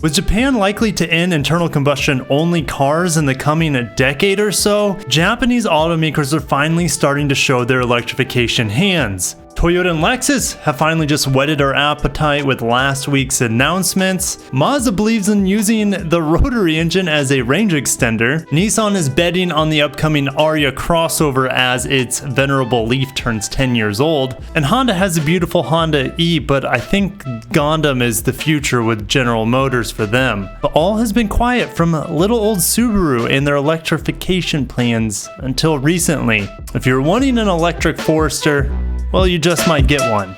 With Japan likely to end internal combustion only cars in the coming decade or so, Japanese automakers are finally starting to show their electrification hands. Toyota and Lexus have finally just whetted our appetite with last week's announcements. Mazda believes in using the rotary engine as a range extender. Nissan is betting on the upcoming Ariya crossover as its venerable Leaf turns 10 years old. And Honda has a beautiful Honda E, but I think Gondam is the future with General Motors for them. But all has been quiet from little old Subaru and their electrification plans until recently. If you're wanting an electric Forester, well, you just might get one.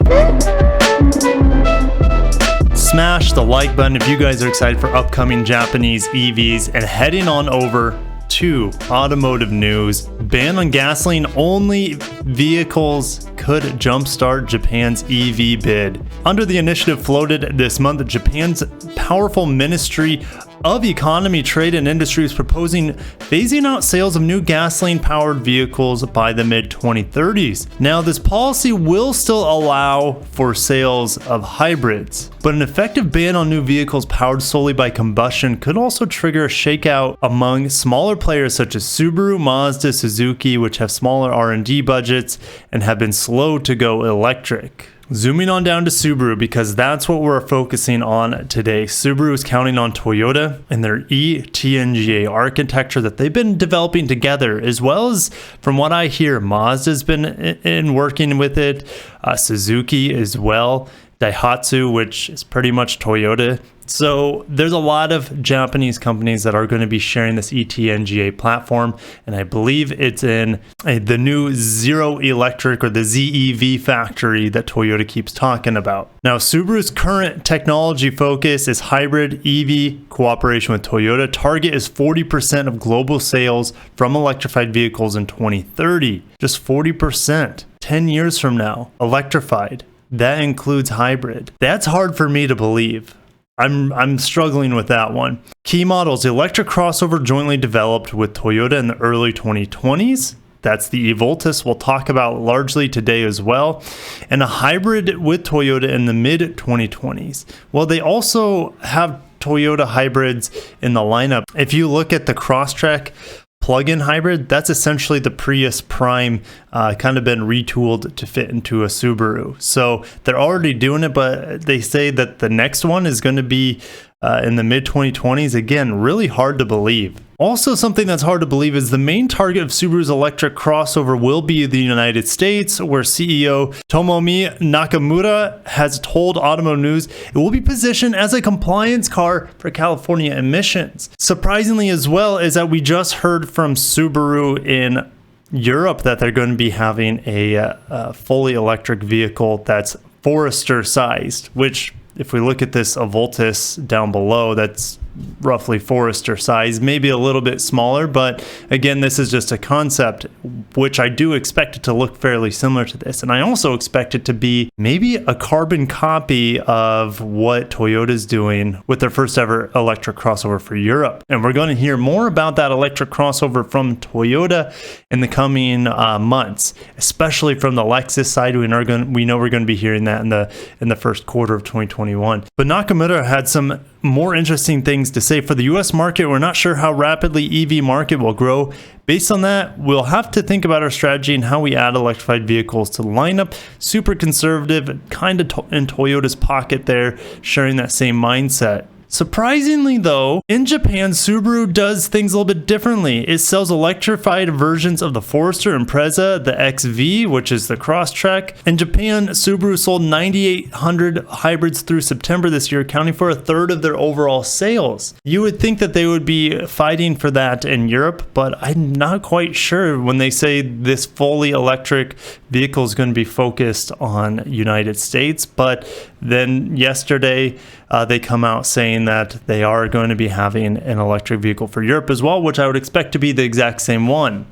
Smash the like button if you guys are excited for upcoming Japanese EVs, and heading on over to automotive news. Ban on gasoline only vehicles could jumpstart Japan's EV bid. Under the initiative floated this month, Japan's powerful Ministry of Economy, Trade and Industry is proposing phasing out sales of new gasoline-powered vehicles by the mid-2030s. Now, this policy will still allow for sales of hybrids, but an effective ban on new vehicles powered solely by combustion could also trigger a shakeout among smaller players such as Subaru, Mazda, Suzuki, which have smaller R&D budgets and have been slow to go electric. Zooming on down to Subaru, because that's what we're focusing on today. Subaru is counting on Toyota and their E-TNGA architecture that they've been developing together, as well as, from what I hear, Mazda's been in working with it, Suzuki as well, Daihatsu, which is pretty much Toyota. So there's a lot of Japanese companies that are going to be sharing this E-TNGA platform, and I believe it's in the new Zero Electric or the ZEV factory that Toyota keeps talking about. Now, Subaru's current technology focus is hybrid EV cooperation with Toyota. Target is 40% of global sales from electrified vehicles in 2030. Just 40%. 10 years from now, electrified. That includes hybrid. That's hard for me to believe. I'm struggling with that one. Key models: electric crossover jointly developed with Toyota in the early 2020s. That's the e-Voltus we'll talk about largely today as well. And a hybrid with Toyota in the mid-2020s. Well, they also have Toyota hybrids in the lineup. If you look at the Crosstrek plug-in hybrid, that's essentially the Prius Prime, kind of been retooled to fit into a Subaru. So they're already doing it, but they say that the next one is going to be in the mid-2020s. Again, really hard to believe. Also, something that's hard to believe is the main target of Subaru's electric crossover will be the United States, where CEO Tomomi Nakamura has told Automotive News it will be positioned as a compliance car for California emissions. Surprisingly as well is that we just heard from Subaru in Europe that they're going to be having a fully electric vehicle that's Forester sized, which, if we look at this Voltus down below, that's roughly Forester size, maybe a little bit smaller, but again, this is just a concept, which I do expect it to look fairly similar to this. And I also expect it to be maybe a carbon copy of what Toyota's doing with their first ever electric crossover for Europe. And we're going to hear more about that electric crossover from Toyota in the coming months, especially from the Lexus side. We know we're going to be hearing that in the first quarter of 2021. But Nakamura had some more interesting things to say. For the US market, we're not sure how rapidly EV market will grow. Based on that, we'll have to think about our strategy and how we add electrified vehicles to the lineup. Super conservative, kind of in Toyota's pocket there, sharing that same mindset. Surprisingly though, in Japan, Subaru does things a little bit differently. It sells electrified versions of the Forester, Impreza, the XV, which is the Crosstrek. In Japan, Subaru sold 9,800 hybrids through September this year, accounting for a third of their overall sales. You would think that they would be fighting for that in Europe, but I'm not quite sure when they say this fully electric vehicle is going to be focused on United States. But then yesterday, they come out saying that they are going to be having an electric vehicle for Europe as well, which I would expect to be the exact same one.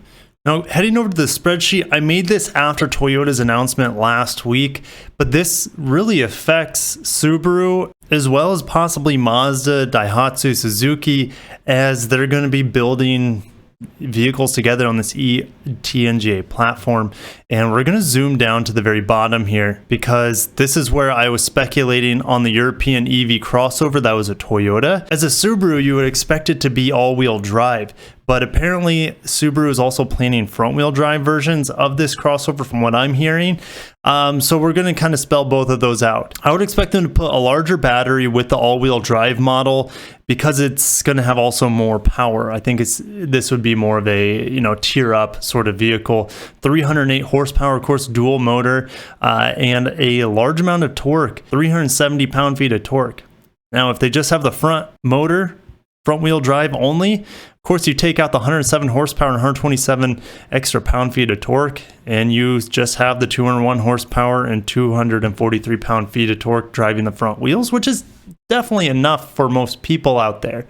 Now, heading over to the spreadsheet, I made this after Toyota's announcement last week, but this really affects Subaru as well as possibly Mazda, Daihatsu, Suzuki, as they're going to be building vehicles together on this E-TNGA platform. And we're going to zoom down to the very bottom here, because this is where I was speculating on the European EV crossover that was a Toyota. As a Subaru, you would expect it to be all-wheel drive, but apparently Subaru is also planning front-wheel drive versions of this crossover from what I'm hearing. So we're going to kind of spell both of those out. I would expect them to put a larger battery with the all-wheel drive model, because it's going to have also more power. I think this would be more of a, you know, tier up sort of vehicle. 308 horsepower, of course, dual motor, and a large amount of torque, 370 pound-feet of torque. Now, if they just have the front motor, front wheel drive only, of course, you take out the 107 horsepower and 127 extra pound-feet of torque, and you just have the 201 horsepower and 243 pound-feet of torque driving the front wheels, which is definitely enough for most people out there.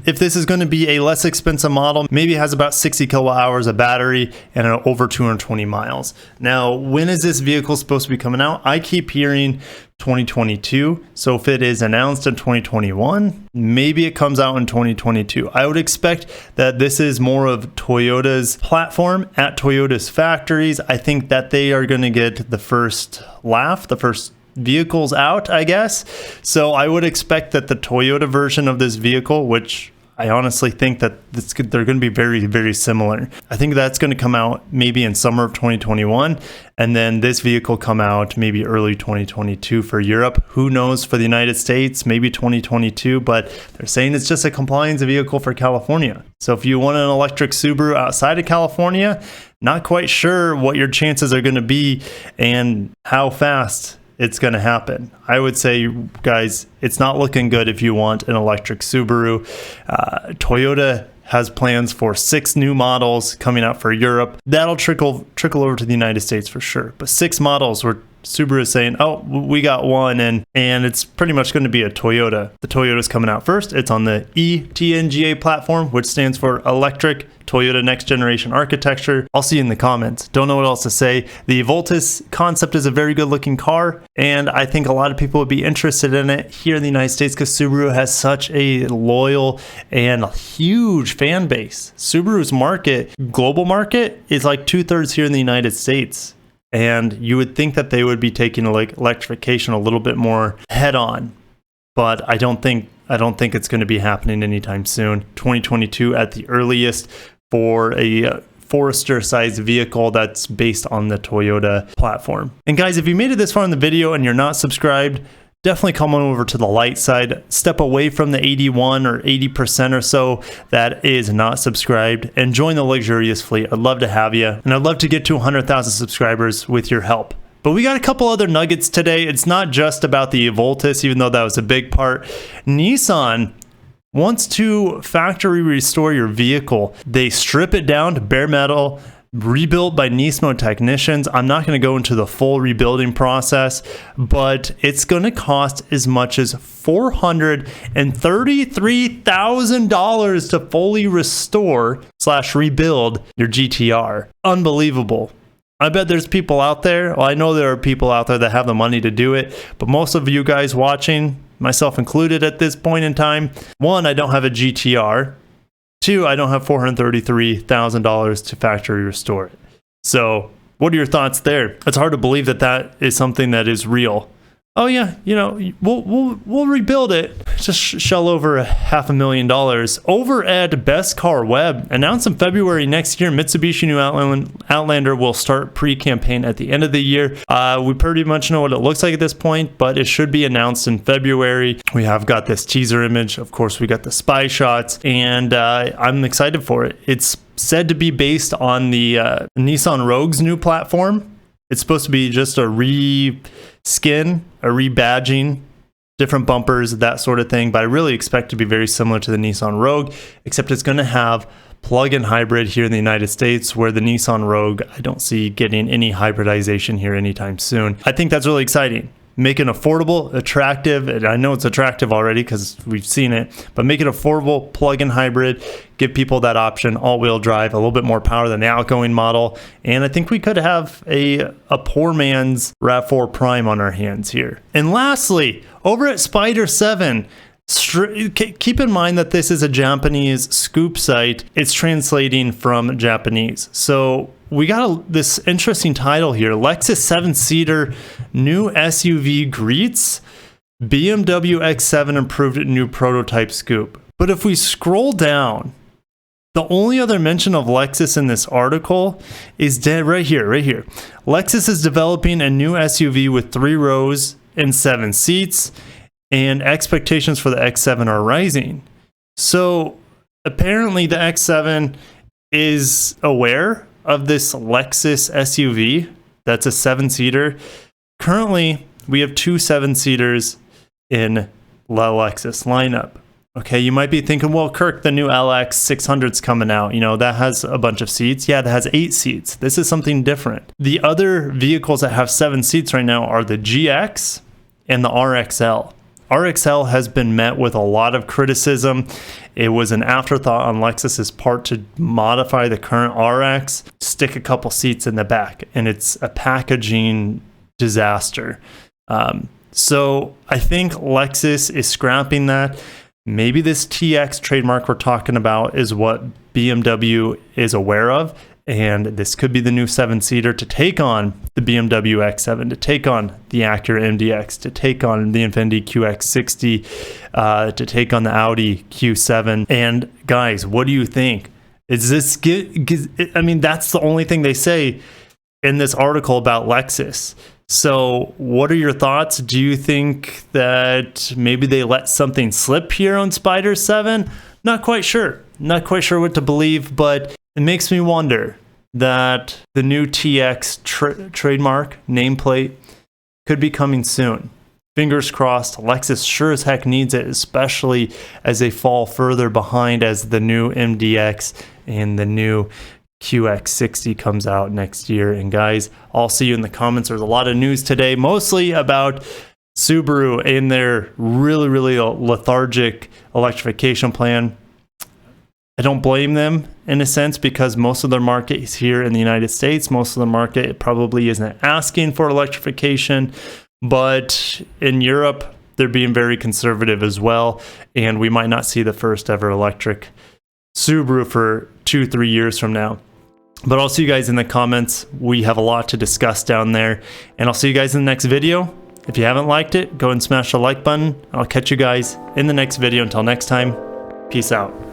If this is going to be a less expensive model, maybe it has about 60 kilowatt hours of battery and over 220 miles. Now, when is this vehicle supposed to be coming out? I keep hearing 2022. So if it is announced in 2021, maybe it comes out in 2022. I would expect that this is more of Toyota's platform at Toyota's factories. I think that they are going to get the first laugh, the first vehicles out, I guess. So I would expect that the Toyota version of this vehicle, which I honestly think that they're going to be very, very similar. I think that's going to come out maybe in summer of 2021, and then this vehicle come out maybe early 2022 for Europe. Who knows for the United States, maybe 2022, but they're saying it's just a compliance vehicle for California. So if you want an electric Subaru outside of California, not quite sure what your chances are going to be and how fast it's going to happen. I would say, guys, it's not looking good if you want an electric Subaru. Toyota has plans for 6 new models coming out for Europe. That'll trickle over to the United States for sure. But 6 models where Subaru is saying, oh, we got one, and it's pretty much going to be a Toyota. The Toyota's coming out first. It's on the E-TNGA platform, which stands for Electric Toyota Next Generation Architecture. I'll see you in the comments. Don't know what else to say. The Voltus concept is a very good looking car, and I think a lot of people would be interested in it here in the United States because Subaru has such a loyal and huge fan base. Subaru's market, global market, is like 2/3 here in the United States. And you would think that they would be taking electrification a little bit more head on, but I don't think it's going to be happening anytime soon. 2022 at the earliest for a Forester-sized vehicle that's based on the Toyota platform. And guys, if you made it this far in the video and you're not subscribed, definitely come on over to the light side, step away from the 81 or 80% or so that is not subscribed, and join the Lexurious Fleet. I'd love to have you, and I'd love to get to 100,000 subscribers with your help. But we got a couple other nuggets today. It's not just about the Voltus, even though that was a big part. Nissan wants to factory restore your vehicle. They strip it down to bare metal, rebuilt by Nismo technicians. I'm not going to go into the full rebuilding process, but it's going to cost as much as $433,000 to fully restore / rebuild your GTR. Unbelievable. I bet there's people out there, well, I know there are people out there that have the money to do it, but most of you guys watching, myself included at this point in time, 1, I don't have a GTR. 2, I don't have $433,000 to factory restore it. So what are your thoughts there? It's hard to believe that that is something that is real. Oh yeah, you know, we'll rebuild it. Just shell over $500,000. Over at Best Car Web, announced in February next year, Mitsubishi new Outlander will start pre-campaign at the end of the year. We pretty much know what it looks like at this point, but it should be announced in February. We have got this teaser image. Of course, we got the spy shots, and I'm excited for it. It's said to be based on the Nissan Rogue's new platform. It's supposed to be just a reskin, a rebadging, different bumpers, that sort of thing. But I really expect to be very similar to the Nissan Rogue, except it's going to have plug-in hybrid here in the United States, where the Nissan Rogue, I don't see getting any hybridization here anytime soon. I think that's really exciting. Make it affordable, attractive, and I know it's attractive already because we've seen it, but make it affordable, plug-in hybrid, give people that option, all-wheel drive, a little bit more power than the outgoing model, and I think we could have a poor man's RAV4 Prime on our hands here. And lastly, over at Spider 7, Keep in mind that this is a Japanese scoop site. It's translating from Japanese. So we got this interesting title here. Lexus 7-seater new SUV greets BMW X7 improved new prototype scoop. But if we scroll down, the only other mention of Lexus in this article is right here. Lexus is developing a new SUV with 3 rows and 7 seats, and expectations for the X7 are rising. So apparently the X7 is aware of this Lexus SUV that's a 7-seater. Currently, we have 2 7-seaters in the Lexus lineup. Okay, you might be thinking, well, Kirk, the new LX 600's coming out. You know, that has a bunch of seats. Yeah, that has 8 seats. This is something different. The other vehicles that have 7 seats right now are the GX and the RXL. RXL has been met with a lot of criticism. It was an afterthought on Lexus's part to modify the current RX, stick a couple seats in the back, and it's a packaging disaster. So I think Lexus is scrapping that. Maybe this TX trademark we're talking about is what BMW is aware of, and this could be the new 7-seater to take on the BMW X7, to take on the Acura MDX, to take on the Infiniti QX60, to take on the Audi Q7. And guys, what do you think? Is this I mean, that's the only thing they say in this article about Lexus. So what are your thoughts? Do you think that maybe they let something slip here on Spider 7? Not quite sure. Not quite sure what to believe, but it makes me wonder that the new TX trademark nameplate could be coming soon. Fingers crossed. Lexus sure as heck needs it, especially as they fall further behind as the new MDX and the new QX60 comes out next year. And guys, I'll see you in the comments. There's a lot of news today, mostly about Subaru and their really lethargic electrification plan. I don't blame them in a sense, because most of their market is here in the United States. Most of the market probably isn't asking for electrification, but in Europe, they're being very conservative as well. And we might not see the first ever electric Subaru for 2-3 years from now. But I'll see you guys in the comments. We have a lot to discuss down there, and I'll see you guys in the next video. If you haven't liked it, go and smash the like button. I'll catch you guys in the next video. Until next time, peace out.